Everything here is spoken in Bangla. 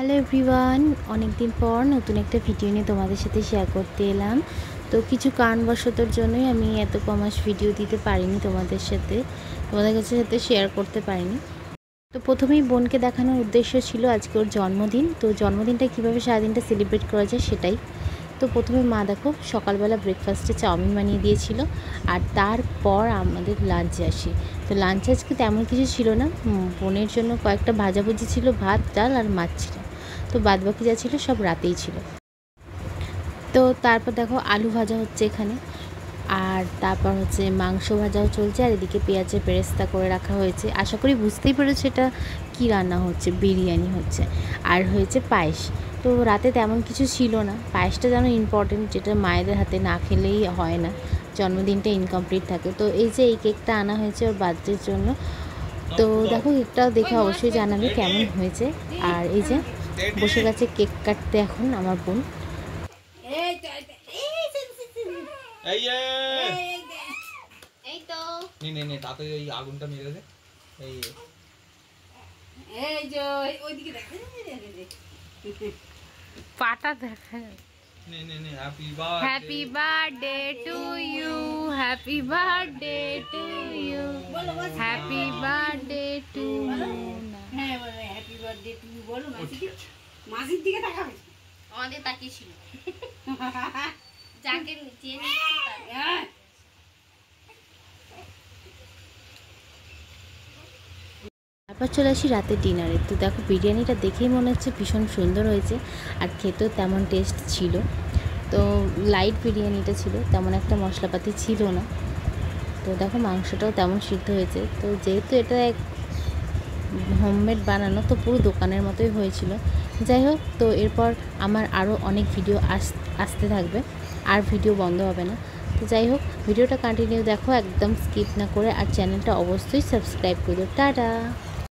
হ্যালো এভরিওয়ান, অনেক দিন পর নতুন একটা ভিডিও নিয়ে তোমাদের সাথে শেয়ার করতে এলাম। তো কিছু কারণবশতর জন্যই আমি এত কমাস ভিডিও দিতে পারিনি, তোমাদের সাথে শেয়ার করতে পারিনি। তো প্রথমেই বোনকে দেখানোর উদ্দেশ্য ছিল আজকে ওর জন্মদিন। তো জন্মদিনটা কীভাবে সারাদিনটা সেলিব্রেট করা যায় সেটাই। তো প্রথমে মা দেখো সকালবেলা ব্রেকফাস্টে চাউমিন বানিয়ে দিয়েছিল, আর তারপর আমাদের লাঞ্চে আসি। তো লাঞ্চে আজকে তেমন কিছু ছিল না, বোনের জন্য কয়েকটা ভাজাভুজি ছিল, ভাত ডাল আর মাছ ছিল। তো বাদবাকি যা ছিল সব রাতেই ছিল। তো তারপর দেখো আলু ভাজা হচ্ছে এখানে, আর তারপর হচ্ছে মাংস ভাজাও চলছে, আর এদিকে পেঁয়াজের বেরেস্তা করে রাখা হয়েছে। আশা করি বুঝতেই পেরেছো এটা কী রান্না হচ্ছে, বিরিয়ানি হচ্ছে। আর হয়েছে পায়েস। তো রাতে তেমন কিছু ছিল না, পায়েসটা যেন ইম্পর্টেন্ট, যেটা মায়েদের হাতে না খেলেই হয় না, জন্মদিনটা ইনকমপ্লিট থাকে। তো এই যে এই কেকটা আনা হয়েছে ওর বার্থডের জন্য। তো দেখো কেকটা দেখে অবশ্যই জানাবে কেমন হয়েছে। আর এই যে বসে গেছে কেক কাটতে এখন আমার বোন। আগুনটা মেরে দে। পাটা দেখা happy birthday to you, happy birthday to you, happy birthday to you. হ্যাঁ বলো হ্যাপি বার্থডে টু ইউ, বলো মাসির দিকে তাকাবে, আমাদের তাকিয়ে ছিল যাকে নিচে তারপর চলে আসি রাতের ডিনারে। তো দেখো বিরিয়ানিটা দেখেই মনে হচ্ছে ভীষণ সুন্দর হয়েছে, আর খেতেও তেমন টেস্ট ছিল। তো লাইট বিরিয়ানিটা ছিল, তেমন একটা মশলাপাতি ছিল না। তো দেখো মাংসটাও তেমন সিদ্ধ হয়েছে। তো যেহেতু এটা এক হোমমেড বানানো, তো পুরো দোকানের মতোই হয়েছিল। যাই হোক, তো এরপর আমার আরও অনেক ভিডিও আসতে থাকবে, আর ভিডিও বন্ধ হবে না। তো যাই হোক, ভিডিওটা কন্টিনিউ দেখো, একদম স্কিপ না করে, আর চ্যানেলটা অবশ্যই সাবস্ক্রাইব করো। টাটা।